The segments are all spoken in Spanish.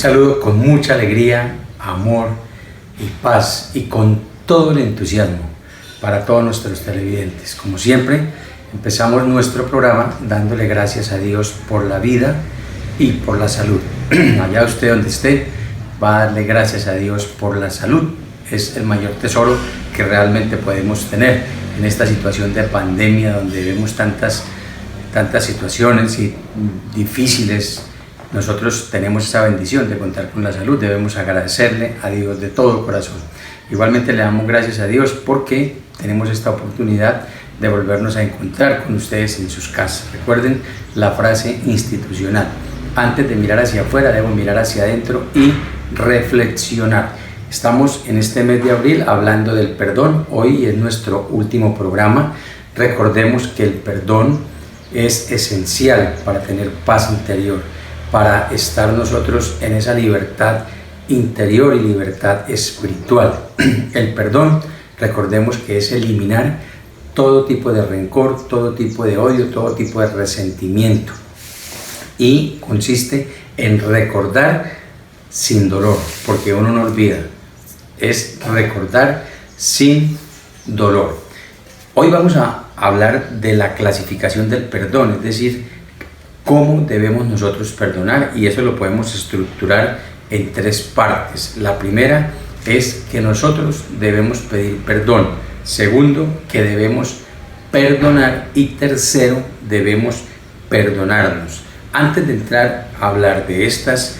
saludo con mucha alegría, amor y paz y con todo el entusiasmo para todos nuestros televidentes. Como siempre, empezamos nuestro programa dándole gracias a Dios por la vida y por la salud. Allá usted donde esté, va a darle gracias a Dios por la salud. Es el mayor tesoro que realmente podemos tener en esta situación de pandemia donde vemos tantas situaciones difíciles. Nosotros tenemos esa bendición de contar con la salud, debemos agradecerle a Dios de todo corazón. Igualmente le damos gracias a Dios porque tenemos esta oportunidad de volvernos a encontrar con ustedes en sus casas. Recuerden la frase institucional: antes de mirar hacia afuera, debo mirar hacia adentro y reflexionar. Estamos en este mes de abril hablando del perdón. Hoy es nuestro último programa. Recordemos que el perdón es esencial para tener paz interior, para estar nosotros en esa libertad interior y libertad espiritual. El perdón, recordemos que es eliminar todo tipo de rencor, todo tipo de odio, todo tipo de resentimiento, y consiste en recordar sin dolor, porque uno no olvida, es recordar sin dolor. Hoy vamos a hablar de la clasificación del perdón, es decir, cómo debemos nosotros perdonar, y eso lo podemos estructurar en tres partes. La primera es que nosotros debemos pedir perdón. Segundo, que debemos perdonar. Y tercero, debemos perdonarnos. Antes de entrar a hablar de estas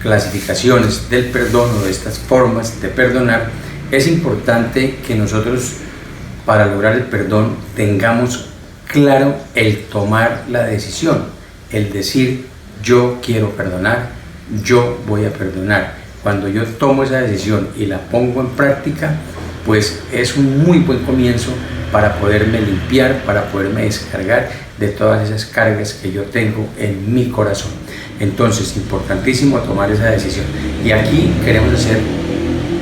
clasificaciones del perdón o de estas formas de perdonar, es importante que nosotros, para lograr el perdón, tengamos claro el tomar la decisión, el decir: yo quiero perdonar, yo voy a perdonar. Cuando yo tomo esa decisión y la pongo en práctica, pues es un muy buen comienzo para poderme limpiar, para poderme descargar de todas esas cargas que yo tengo en mi corazón. Entonces, importantísimo tomar esa decisión. Y aquí queremos hacer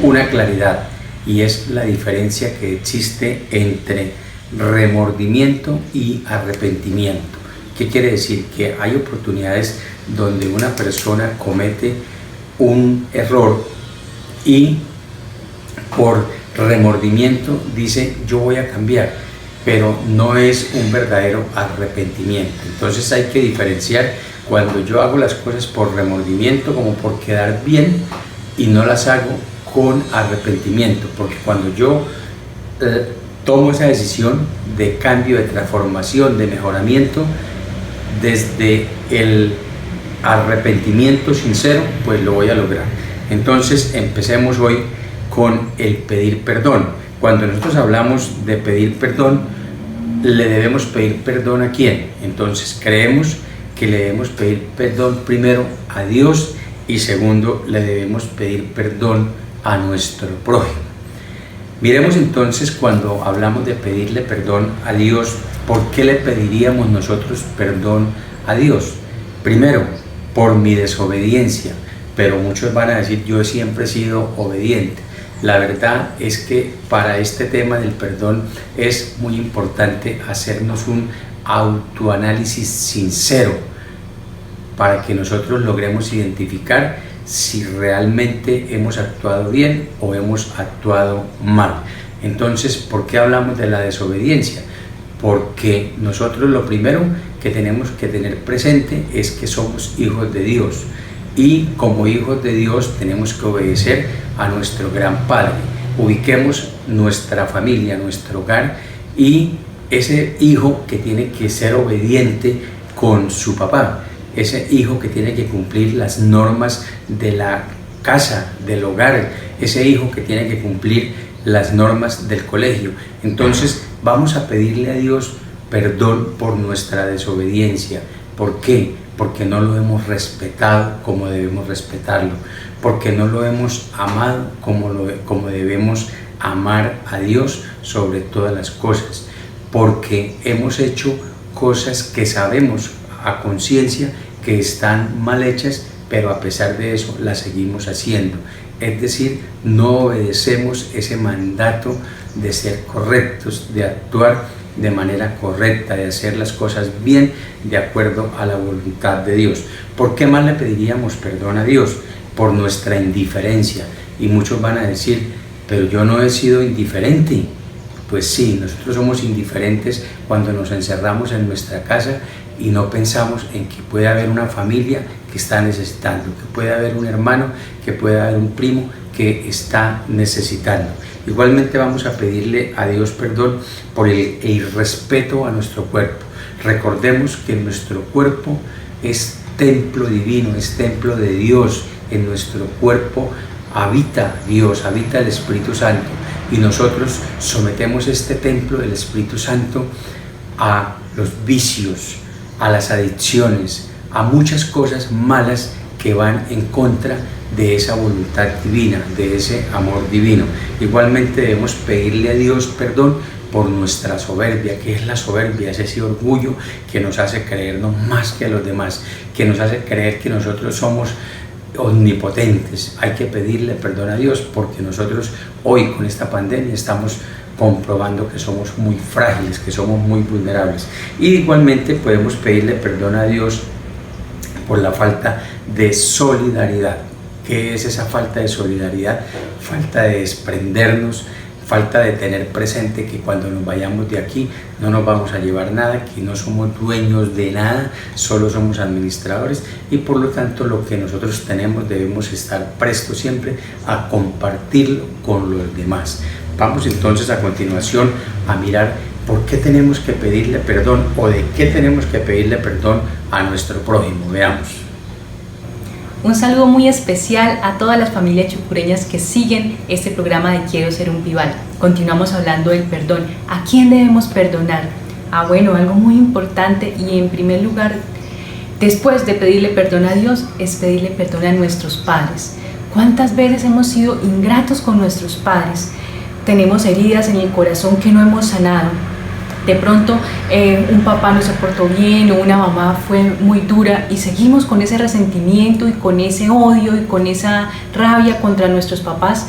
una claridad, y es la diferencia que existe entre remordimiento y arrepentimiento. ¿Qué quiere decir? Que hay oportunidades donde una persona comete un error y por remordimiento dice: yo voy a cambiar, pero no es un verdadero arrepentimiento. Entonces hay que diferenciar cuando yo hago las cosas por remordimiento, como por quedar bien, y no las hago con arrepentimiento, porque cuando yo tomo esa decisión de cambio, de transformación, de mejoramiento, desde el arrepentimiento sincero, pues lo voy a lograr. Entonces empecemos hoy con el pedir perdón. Cuando nosotros hablamos de pedir perdón, ¿le debemos pedir perdón a quién? Entonces creemos que le debemos pedir perdón primero a Dios, y segundo, le debemos pedir perdón a nuestro prójimo. Miremos entonces, cuando hablamos de pedirle perdón a Dios, ¿por qué le pediríamos nosotros perdón a Dios? Primero, por mi desobediencia, pero muchos van a decir: yo siempre he sido obediente. La verdad es que para este tema del perdón es muy importante hacernos un autoanálisis sincero para que nosotros logremos identificar si realmente hemos actuado bien o hemos actuado mal. Entonces, ¿por qué hablamos de la desobediencia? Porque nosotros lo primero que tenemos que tener presente es que somos hijos de Dios, y como hijos de Dios tenemos que obedecer a nuestro gran Padre. Ubiquemos nuestra familia, nuestro hogar, y ese hijo que tiene que ser obediente con su papá, ese hijo que tiene que cumplir las normas de la casa, del hogar, ese hijo que tiene que cumplir las normas del colegio. Entonces vamos a pedirle a Dios perdón por nuestra desobediencia. ¿Por qué? Porque no lo hemos respetado como debemos respetarlo, porque no lo hemos amado como debemos amar a Dios sobre todas las cosas, porque hemos hecho cosas que sabemos a conciencia que están mal hechas, pero a pesar de eso las seguimos haciendo. Es decir, no obedecemos ese mandato de ser correctos, de actuar de manera correcta, de hacer las cosas bien de acuerdo a la voluntad de Dios. ¿Por qué más le pediríamos perdón a Dios? por nuestra indiferencia. Y muchos van a decir, pero yo no he sido indiferente. Pues sí, nosotros somos indiferentes cuando nos encerramos en nuestra casa y no pensamos en que puede haber una familia que está necesitando, que puede haber un hermano, que puede haber un primo que está necesitando. Igualmente vamos a pedirle a Dios perdón por el irrespeto a nuestro cuerpo. Recordemos que nuestro cuerpo es templo divino, es templo de Dios. En nuestro cuerpo habita Dios, habita el Espíritu Santo, y nosotros sometemos este templo del Espíritu Santo a los vicios, a las adicciones, a muchas cosas malas que van en contra de esa voluntad divina, de ese amor divino. Igualmente debemos pedirle a Dios perdón por nuestra soberbia. ¿Qué es la soberbia? Es ese orgullo que nos hace creernos más que a los demás, que nos hace creer que nosotros somos omnipotentes. Hay que pedirle perdón a Dios, porque nosotros hoy con esta pandemia estamos comprobando que somos muy frágiles, que somos muy vulnerables. Y igualmente podemos pedirle perdón a Dios por la falta de solidaridad. ¿Qué es esa falta de solidaridad? Falta de desprendernos, falta de tener presente que cuando nos vayamos de aquí no nos vamos a llevar nada, que no somos dueños de nada, solo somos administradores, y por lo tanto lo que nosotros tenemos debemos estar prestos siempre a compartirlo con los demás. Vamos entonces a continuación a mirar por qué tenemos que pedirle perdón, o de qué tenemos que pedirle perdón a nuestro prójimo. Veamos. Un saludo muy especial a todas las familias chucureñas que siguen este programa de Quiero Ser un Pibal. Continuamos hablando del perdón. ¿A quién debemos perdonar? Bueno, algo muy importante, y en primer lugar, después de pedirle perdón a Dios, es pedirle perdón a nuestros padres. ¿Cuántas veces hemos sido ingratos con nuestros padres? Tenemos heridas en el corazón que no hemos sanado. De pronto un papá no se portó bien, o una mamá fue muy dura, y seguimos con ese resentimiento y con ese odio y con esa rabia contra nuestros papás,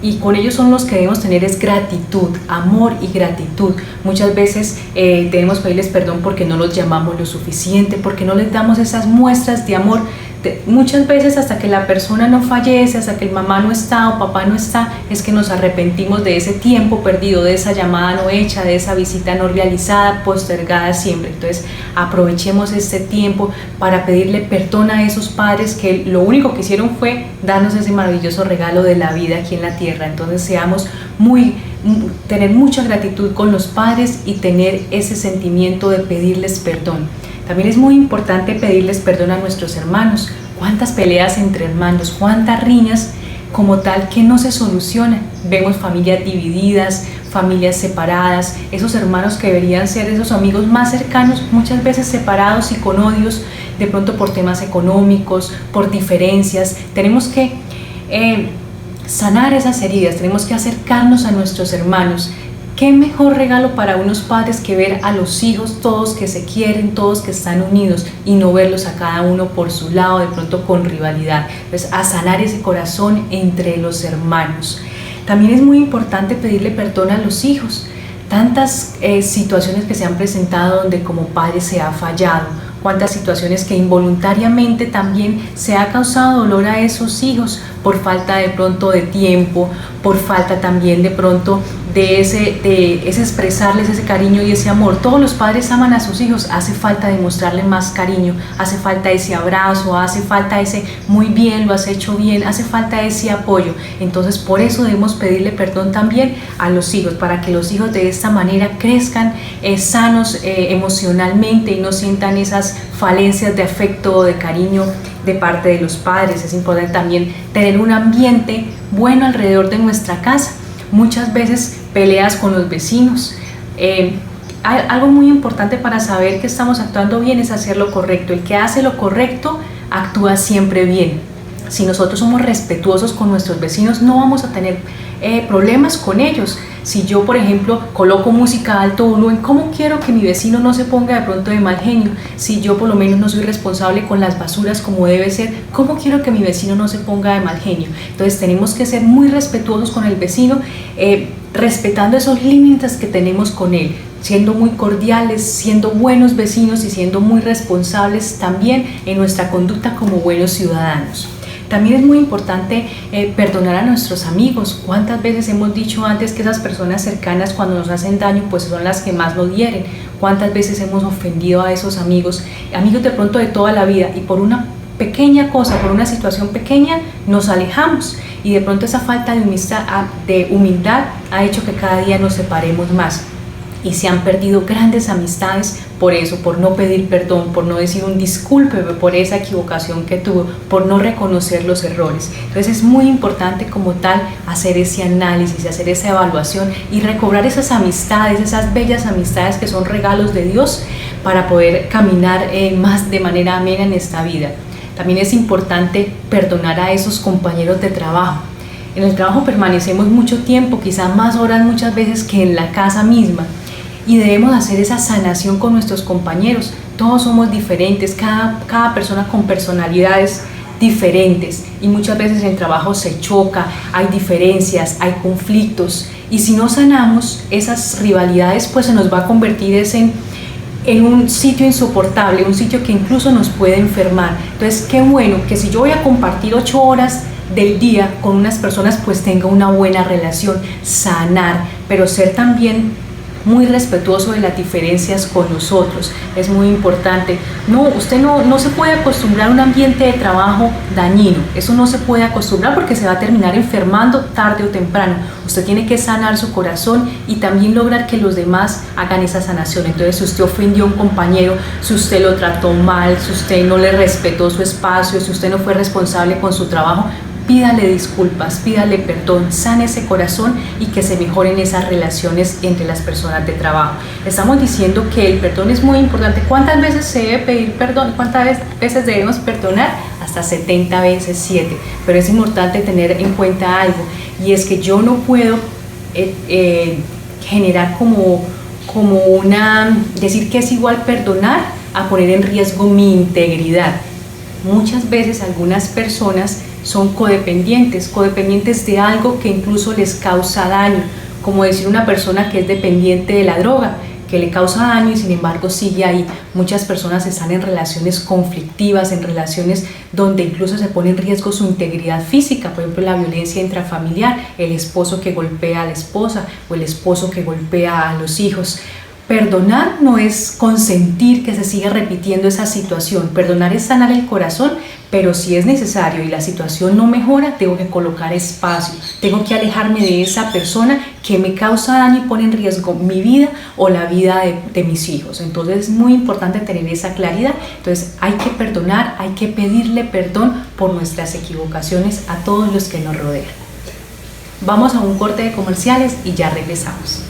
y con ellos son los que debemos tener es gratitud, amor y gratitud. Muchas veces debemos pedirles perdón porque no los llamamos lo suficiente, porque no les damos esas muestras de amor. Muchas veces hasta que la persona no fallece, hasta que el mamá no está o papá no está, es que nos arrepentimos de ese tiempo perdido, de esa llamada no hecha, de esa visita no realizada, postergada siempre. Entonces aprovechemos este tiempo para pedirle perdón a esos padres que lo único que hicieron fue darnos ese maravilloso regalo de la vida aquí en la tierra. Entonces tener mucha gratitud con los padres y tener ese sentimiento de pedirles perdón. También es muy importante pedirles perdón a nuestros hermanos. Cuántas peleas entre hermanos, cuántas riñas como tal que no se solucionan. Vemos familias divididas, familias separadas, esos hermanos que deberían ser esos amigos más cercanos, muchas veces separados y con odios, de pronto por temas económicos, por diferencias. Tenemos que sanar esas heridas, tenemos que acercarnos a nuestros hermanos. ¿Qué mejor regalo para unos padres que ver a los hijos todos que se quieren, todos que están unidos, y no verlos a cada uno por su lado, de pronto con rivalidad? Entonces, a sanar ese corazón entre los hermanos. También es muy importante pedirle perdón a los hijos. Tantas situaciones que se han presentado donde como padre se ha fallado, cuántas situaciones que involuntariamente también se ha causado dolor a esos hijos por falta de pronto de tiempo, por falta también de pronto de ese expresarles ese cariño y ese amor. Todos los padres aman a sus hijos, hace falta demostrarle más cariño, hace falta ese abrazo, hace falta ese muy bien, lo has hecho bien, hace falta ese apoyo. Entonces por eso debemos pedirle perdón también a los hijos, para que los hijos de esta manera crezcan sanos emocionalmente y no sientan esas falencias de afecto o de cariño de parte de los padres. Es importante también tener un ambiente bueno alrededor de nuestra casa. Muchas veces peleas con los vecinos. Algo muy importante para saber que estamos actuando bien es hacer lo correcto. El que hace lo correcto actúa siempre bien. Si nosotros somos respetuosos con nuestros vecinos, no vamos a tener problemas con ellos. Si yo, por ejemplo, coloco música a alto volumen, ¿cómo quiero que mi vecino no se ponga de pronto de mal genio? Si yo por lo menos no soy responsable con las basuras como debe ser, ¿cómo quiero que mi vecino no se ponga de mal genio? Entonces tenemos que ser muy respetuosos con el vecino, respetando esos límites que tenemos con él, siendo muy cordiales, siendo buenos vecinos y siendo muy responsables también en nuestra conducta como buenos ciudadanos. También es muy importante perdonar a nuestros amigos. ¿Cuántas veces hemos dicho antes que esas personas cercanas cuando nos hacen daño pues son las que más nos hieren? ¿Cuántas veces hemos ofendido a esos amigos de pronto de toda la vida, y por una pequeña cosa, por una situación pequeña nos alejamos, y de pronto esa falta de humildad ha hecho que cada día nos separemos más? Y se han perdido grandes amistades por eso, por no pedir perdón, por no decir un disculpe por esa equivocación que tuvo, por no reconocer los errores. Entonces es muy importante como tal hacer ese análisis, hacer esa evaluación y recobrar esas amistades, esas bellas amistades que son regalos de Dios para poder caminar más de manera amena en esta vida. También es importante perdonar a esos compañeros de trabajo. En el trabajo permanecemos mucho tiempo, quizás más horas muchas veces que en la casa misma. Y debemos hacer esa sanación con nuestros compañeros. Todos somos diferentes, cada persona con personalidades diferentes, y muchas veces en el trabajo se choca, hay diferencias, hay conflictos, y si no sanamos esas rivalidades pues se nos va a convertir en un sitio insoportable, un sitio que incluso nos puede enfermar. Entonces qué bueno que si yo voy a compartir 8 horas del día con unas personas pues tenga una buena relación, sanar, pero ser también muy respetuoso de las diferencias con nosotros. Es muy importante. Usted no se puede acostumbrar a un ambiente de trabajo dañino. Eso no se puede acostumbrar porque se va a terminar enfermando tarde o temprano. Usted tiene que sanar su corazón y también lograr que los demás hagan esa sanación. Entonces, si usted ofendió a un compañero, si usted lo trató mal, si usted no le respetó su espacio, si usted no fue responsable con su trabajo, pídale disculpas, pídale perdón, sane ese corazón y que se mejoren esas relaciones entre las personas de trabajo. Estamos diciendo que el perdón es muy importante. ¿Cuántas veces se debe pedir perdón? ¿Cuántas veces debemos perdonar? Hasta 70 veces 7. Pero es importante tener en cuenta algo, y es que yo no puedo generar decir que es igual perdonar a poner en riesgo mi integridad. Muchas veces algunas personas son codependientes de algo que incluso les causa daño, como decir una persona que es dependiente de la droga, que le causa daño y sin embargo sigue ahí. Muchas personas están en relaciones conflictivas, en relaciones donde incluso se pone en riesgo su integridad física, por ejemplo la violencia intrafamiliar, el esposo que golpea a la esposa o el esposo que golpea a los hijos. Perdonar no es consentir que se siga repitiendo esa situación. Perdonar es sanar el corazón, pero si es necesario y la situación no mejora, tengo que colocar espacio, tengo que alejarme de esa persona que me causa daño y pone en riesgo mi vida o la vida de mis hijos. Entonces es muy importante tener esa claridad. Entonces hay que perdonar, hay que pedirle perdón por nuestras equivocaciones a todos los que nos rodean. Vamos a un corte de comerciales y ya regresamos.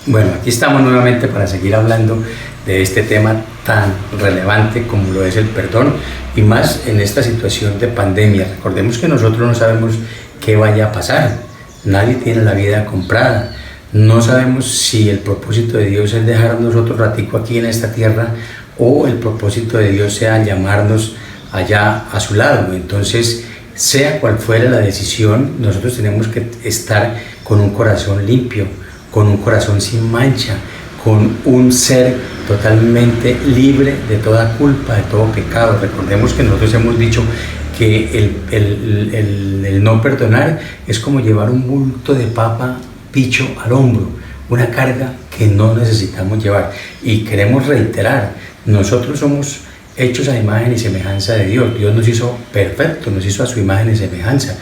Bueno, aquí estamos nuevamente para seguir hablando de este tema tan relevante como lo es el perdón, y más en esta situación de pandemia. Recordemos que nosotros no sabemos qué vaya a pasar, nadie tiene la vida comprada, no sabemos si el propósito de Dios es dejarnos otro ratico aquí en esta tierra o el propósito de Dios sea llamarnos allá a su lado. Entonces, sea cual fuera la decisión, nosotros tenemos que estar con un corazón limpio, con un corazón sin mancha, con un ser totalmente libre de toda culpa, de todo pecado. Recordemos que nosotros hemos dicho que el no perdonar es como llevar un bulto de papa picho al hombro, una carga que no necesitamos llevar. Y queremos reiterar, nosotros somos hechos a imagen y semejanza de Dios. Dios nos hizo perfectos, nos hizo a su imagen y semejanza.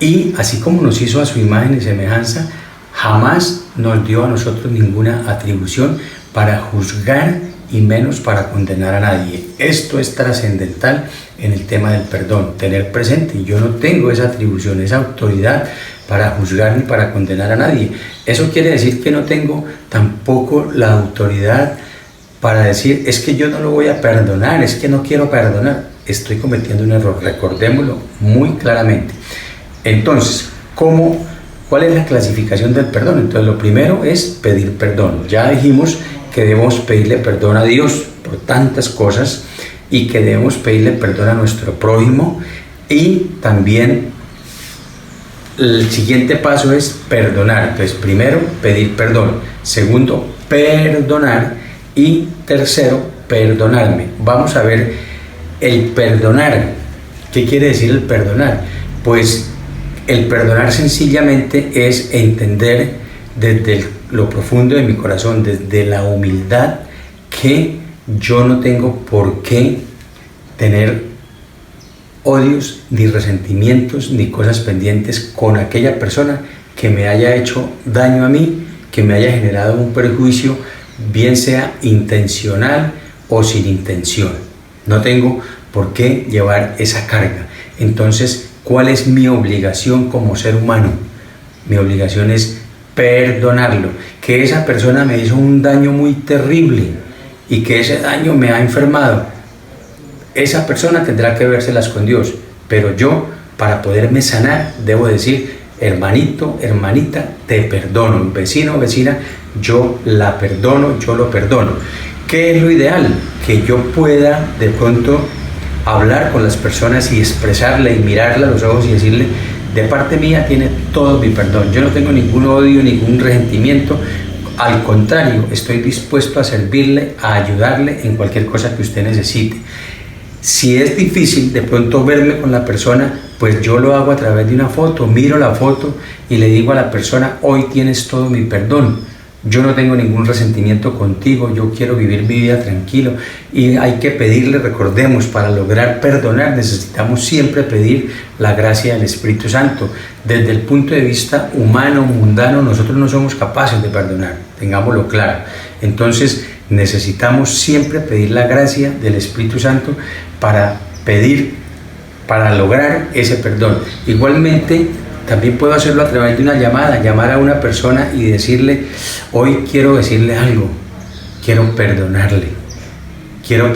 Y así como nos hizo a su imagen y semejanza, jamás nos dio a nosotros ninguna atribución para juzgar y menos para condenar a nadie. Esto es trascendental en el tema del perdón, tener presente. Yo no tengo esa atribución, esa autoridad para juzgar ni para condenar a nadie. Eso quiere decir que no tengo tampoco la autoridad para decir, es que yo no lo voy a perdonar, es que no quiero perdonar. Estoy cometiendo un error, recordémoslo muy claramente. Entonces, ¿cuál es la clasificación del perdón? Entonces, lo primero es pedir perdón. Ya dijimos que debemos pedirle perdón a Dios por tantas cosas y que debemos pedirle perdón a nuestro prójimo, y también el siguiente paso es perdonar. Entonces, primero, pedir perdón. Segundo, perdonar. Y tercero, perdonarme. Vamos a ver el perdonar. ¿Qué quiere decir el perdonar? Pues el perdonar sencillamente es entender desde lo profundo de mi corazón, desde la humildad, que yo no tengo por qué tener odios, ni resentimientos, ni cosas pendientes con aquella persona que me haya hecho daño a mí, que me haya generado un perjuicio, bien sea intencional o sin intención. No tengo por qué llevar esa carga. Entonces, ¿cuál es mi obligación como ser humano? Mi obligación es perdonarlo. Que esa persona me hizo un daño muy terrible y que ese daño me ha enfermado. Esa persona tendrá que vérselas con Dios, pero yo, para poderme sanar, debo decir, hermanito, hermanita, te perdono. Vecino, vecina, yo la perdono, yo lo perdono. ¿Qué es lo ideal? Que yo pueda de pronto hablar con las personas y expresarle y mirarle a los ojos y decirle, de parte mía tiene todo mi perdón. Yo no tengo ningún odio, ningún resentimiento. Al contrario, estoy dispuesto a servirle, a ayudarle en cualquier cosa que usted necesite. Si es difícil de pronto verme con la persona, pues yo lo hago a través de una foto, miro la foto y le digo a la persona, hoy tienes todo mi perdón, yo no tengo ningún resentimiento contigo, yo quiero vivir mi vida tranquilo. Y hay que pedirle, recordemos, para lograr perdonar necesitamos siempre pedir la gracia del Espíritu Santo. Desde el punto de vista humano, mundano, nosotros no somos capaces de perdonar, tengámoslo claro. Entonces necesitamos siempre pedir la gracia del Espíritu Santo para lograr ese perdón. Igualmente, también puedo hacerlo a través de una llamada, llamar a una persona y decirle, hoy quiero decirle algo, quiero perdonarle, quiero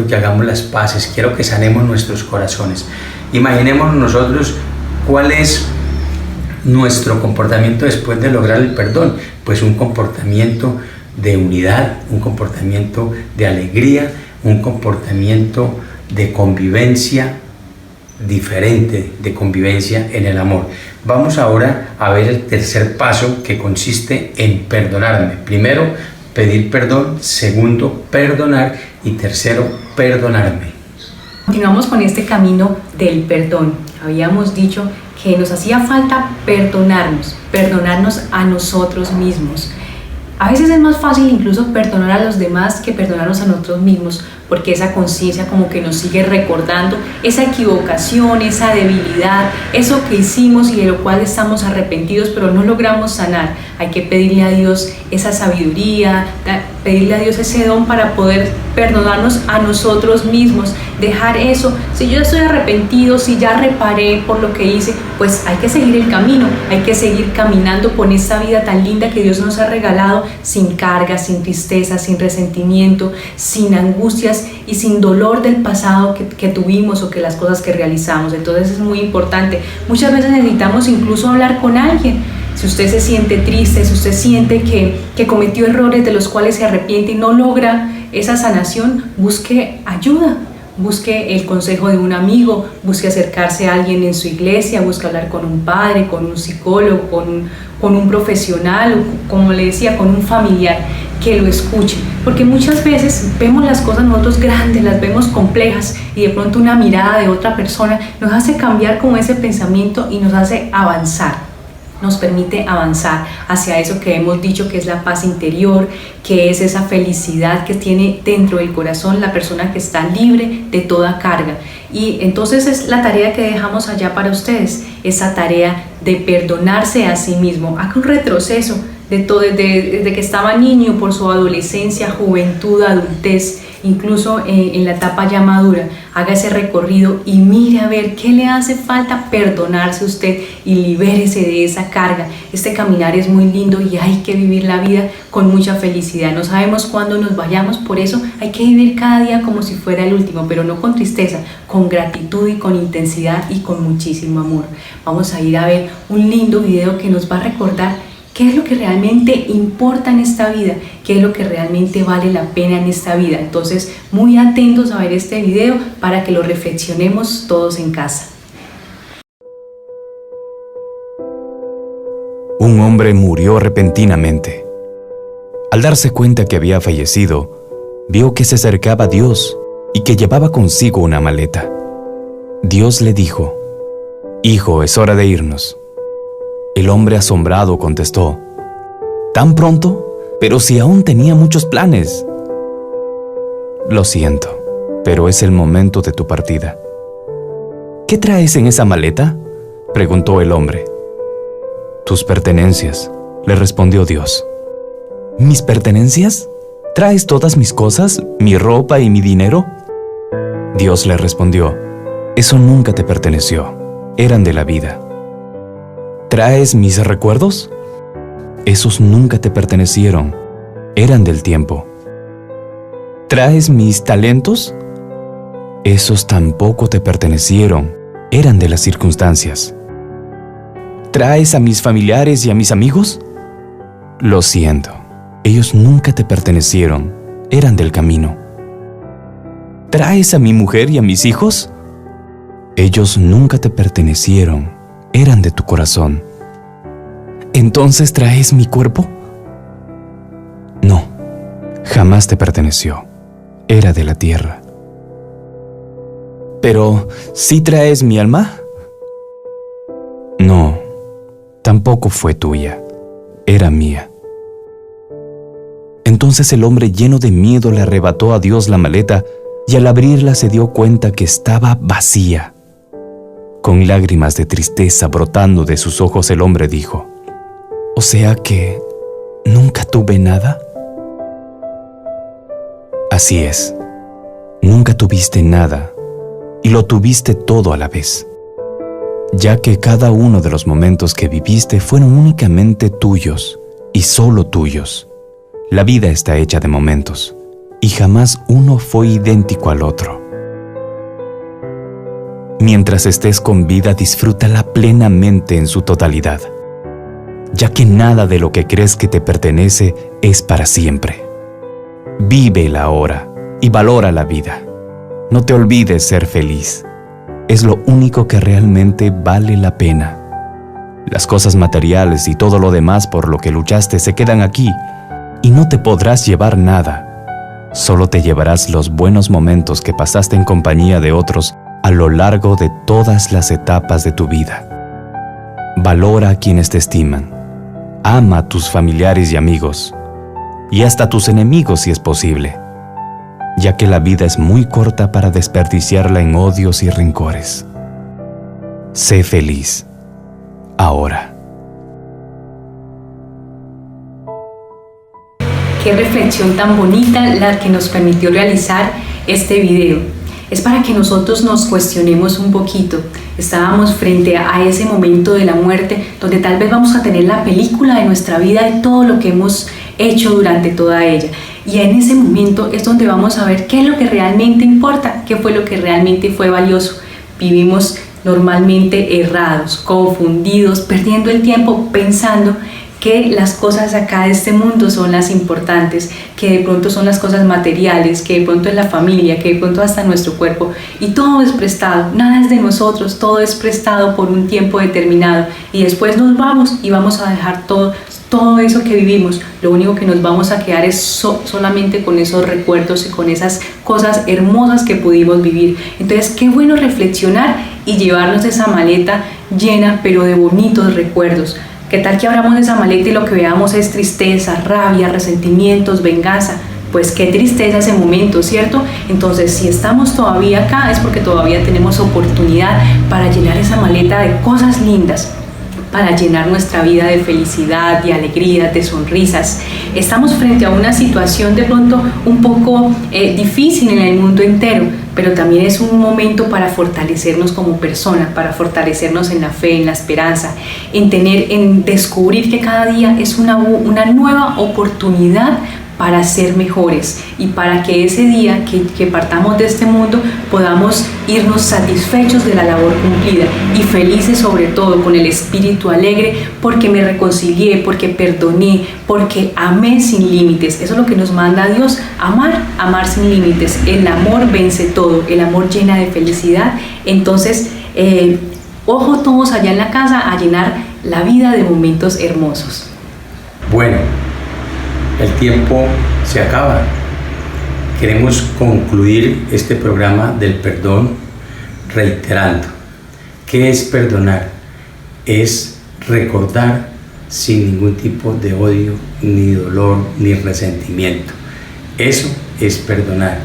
que hagamos las paces, quiero que sanemos nuestros corazones. Imaginemos nosotros cuál es nuestro comportamiento después de lograr el perdón, pues un comportamiento de unidad, un comportamiento de alegría, un comportamiento de convivencia diferente, de convivencia en el amor. Vamos ahora a ver el tercer paso, que consiste en perdonarme. Primero, pedir perdón. Segundo, perdonar. Y tercero, perdonarme. Continuamos con este camino del perdón. Habíamos dicho que nos hacía falta perdonarnos a nosotros mismos. A veces es más fácil incluso perdonar a los demás que perdonarnos a nosotros mismos, porque esa conciencia como que nos sigue recordando esa equivocación, esa debilidad, eso que hicimos y de lo cual estamos arrepentidos pero no logramos sanar. Hay que pedirle a Dios esa sabiduría, pedirle a Dios ese don para poder perdonarnos a nosotros mismos, dejar eso. Si yo estoy arrepentido, si ya reparé por lo que hice, pues hay que seguir el camino, hay que seguir caminando con esa vida tan linda que Dios nos ha regalado, sin cargas, sin tristeza, sin resentimiento, sin angustias y sin dolor del pasado que tuvimos o que las cosas que realizamos. Entonces es muy importante. Muchas veces necesitamos incluso hablar con alguien. Si usted se siente triste, si usted siente que cometió errores de los cuales se arrepiente y no logra esa sanación, busque ayuda. Busque el consejo de un amigo, busque acercarse a alguien en su iglesia, busque hablar con un padre, con un psicólogo, con un profesional, o como le decía, con un familiar que lo escuche. Porque muchas veces vemos las cosas nosotros grandes, las vemos complejas y de pronto una mirada de otra persona nos hace cambiar como ese pensamiento y nos hace avanzar. nos permite avanzar hacia eso que hemos dicho que es la paz interior, que es esa felicidad que tiene dentro del corazón la persona que está libre de toda carga. Y entonces es la tarea que dejamos allá para ustedes, esa tarea de perdonarse a sí mismo. Haga un retroceso desde que estaba niño, por su adolescencia, juventud, adultez, incluso en la etapa ya madura. Haga ese recorrido y mire a ver qué le hace falta perdonarse usted y libérese de esa carga. Este caminar es muy lindo y hay que vivir la vida con mucha felicidad. No sabemos cuándo nos vayamos, por eso hay que vivir cada día como si fuera el último, pero no con tristeza, con gratitud y con intensidad y con muchísimo amor. Vamos a ir a ver un lindo video que nos va a recordar qué es lo que realmente importa en esta vida, qué es lo que realmente vale la pena en esta vida. Entonces, muy atentos a ver este video para que lo reflexionemos todos en casa. Un hombre murió repentinamente. Al darse cuenta que había fallecido, vio que se acercaba a Dios y que llevaba consigo una maleta. Dios le dijo: «Hijo, es hora de irnos». El hombre asombrado contestó: «¿Tan pronto? Pero si aún tenía muchos planes». «Lo siento, pero es el momento de tu partida». «¿Qué traes en esa maleta?», preguntó el hombre. «Tus pertenencias», le respondió Dios. «¿Mis pertenencias? ¿Traes todas mis cosas, mi ropa y mi dinero?». Dios le respondió: «Eso nunca te perteneció, eran de la vida». ¿Traes mis recuerdos? Esos nunca te pertenecieron, eran del tiempo. ¿Traes mis talentos? Esos tampoco te pertenecieron, eran de las circunstancias. ¿Traes a mis familiares y a mis amigos? Lo siento, ellos nunca te pertenecieron, eran del camino. ¿Traes a mi mujer y a mis hijos? Ellos nunca te pertenecieron, eran de tu corazón. ¿Entonces traes mi cuerpo? No, jamás te perteneció, era de la tierra. ¿Pero sí traes mi alma? No, tampoco fue tuya, era mía. Entonces el hombre, lleno de miedo, le arrebató a Dios la maleta y al abrirla se dio cuenta que estaba vacía. Con lágrimas de tristeza brotando de sus ojos, el hombre dijo: «¿O sea que nunca tuve nada?». Así es, nunca tuviste nada y lo tuviste todo a la vez, ya que cada uno de los momentos que viviste fueron únicamente tuyos y solo tuyos. La vida está hecha de momentos y jamás uno fue idéntico al otro. Mientras estés con vida, disfrútala plenamente en su totalidad, ya que nada de lo que crees que te pertenece es para siempre. Vive el ahora y valora la vida. No te olvides ser feliz. Es lo único que realmente vale la pena. Las cosas materiales y todo lo demás por lo que luchaste se quedan aquí y no te podrás llevar nada. Solo te llevarás los buenos momentos que pasaste en compañía de otros a lo largo de todas las etapas de tu vida. Valora a quienes te estiman. Ama a tus familiares y amigos, y hasta a tus enemigos si es posible, ya que la vida es muy corta para desperdiciarla en odios y rencores. Sé feliz, ahora. Qué reflexión tan bonita la que nos permitió realizar este video. Es para que nosotros nos cuestionemos un poquito. Estábamos frente a ese momento de la muerte donde tal vez vamos a tener la película de nuestra vida y todo lo que hemos hecho durante toda ella. Y en ese momento es donde vamos a ver qué es lo que realmente importa, qué fue lo que realmente fue valioso. Vivimos normalmente errados, confundidos, perdiendo el tiempo pensando que las cosas acá de este mundo son las importantes, que de pronto son las cosas materiales, que de pronto es la familia, que de pronto hasta nuestro cuerpo, y todo es prestado, nada es de nosotros, todo es prestado por un tiempo determinado y después nos vamos y vamos a dejar todo eso que vivimos. Lo único que nos vamos a quedar es solamente con esos recuerdos y con esas cosas hermosas que pudimos vivir. Entonces, qué bueno reflexionar y llevarnos esa maleta llena pero de bonitos recuerdos. ¿Qué tal que abramos esa maleta y lo que veamos es tristeza, rabia, resentimientos, venganza? Pues qué tristeza ese momento, ¿cierto? Entonces, si estamos todavía acá es porque todavía tenemos oportunidad para llenar esa maleta de cosas lindas, para llenar nuestra vida de felicidad, de alegría, de sonrisas. Estamos frente a una situación de pronto un poco difícil en el mundo entero, pero también es un momento para fortalecernos como persona, para fortalecernos en la fe, en la esperanza, en descubrir que cada día es una nueva oportunidad para ser mejores y para que ese día que partamos de este mundo podamos irnos satisfechos de la labor cumplida y felices sobre todo, con el espíritu alegre, porque me reconcilié, porque perdoné, porque amé sin límites. Eso es lo que nos manda Dios, amar sin límites. El amor vence todo, el amor llena de felicidad. Entonces, ojo todos allá en la casa a llenar la vida de momentos hermosos. Bueno, el tiempo se acaba. Queremos concluir este programa del perdón reiterando. ¿Qué es perdonar? Es recordar sin ningún tipo de odio, ni dolor, ni resentimiento. Eso es perdonar.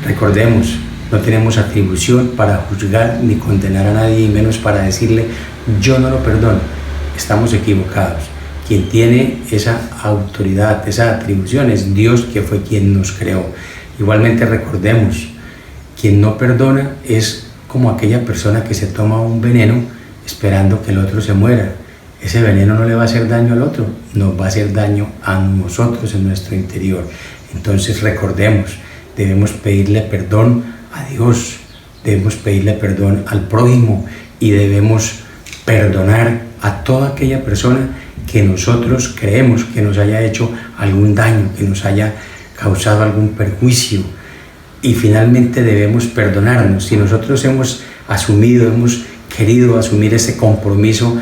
Recordemos, no tenemos atribución para juzgar ni condenar a nadie, y menos para decirle yo no lo perdono. Estamos equivocados. Quien tiene esa autoridad, esa atribución es Dios, que fue quien nos creó. Igualmente recordemos, quien no perdona es como aquella persona que se toma un veneno esperando que el otro se muera. Ese veneno no le va a hacer daño al otro, nos va a hacer daño a nosotros en nuestro interior. Entonces recordemos, debemos pedirle perdón a Dios, debemos pedirle perdón al prójimo y debemos perdonar a toda aquella persona que nosotros creemos que nos haya hecho algún daño, que nos haya causado algún perjuicio. Y finalmente debemos perdonarnos. Si nosotros hemos querido asumir ese compromiso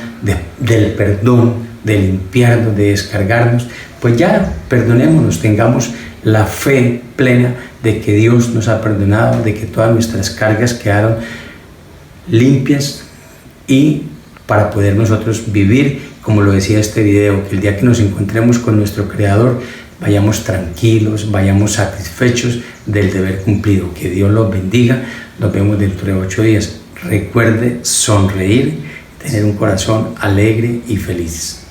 del perdón, de limpiarnos, de descargarnos, pues ya perdonémonos, tengamos la fe plena de que Dios nos ha perdonado, de que todas nuestras cargas quedaron limpias, y para poder nosotros vivir, como lo decía este video, que el día que nos encontremos con nuestro Creador vayamos tranquilos, vayamos satisfechos del deber cumplido. Que Dios los bendiga. Nos vemos dentro de 8 días. Recuerde sonreír, tener un corazón alegre y feliz.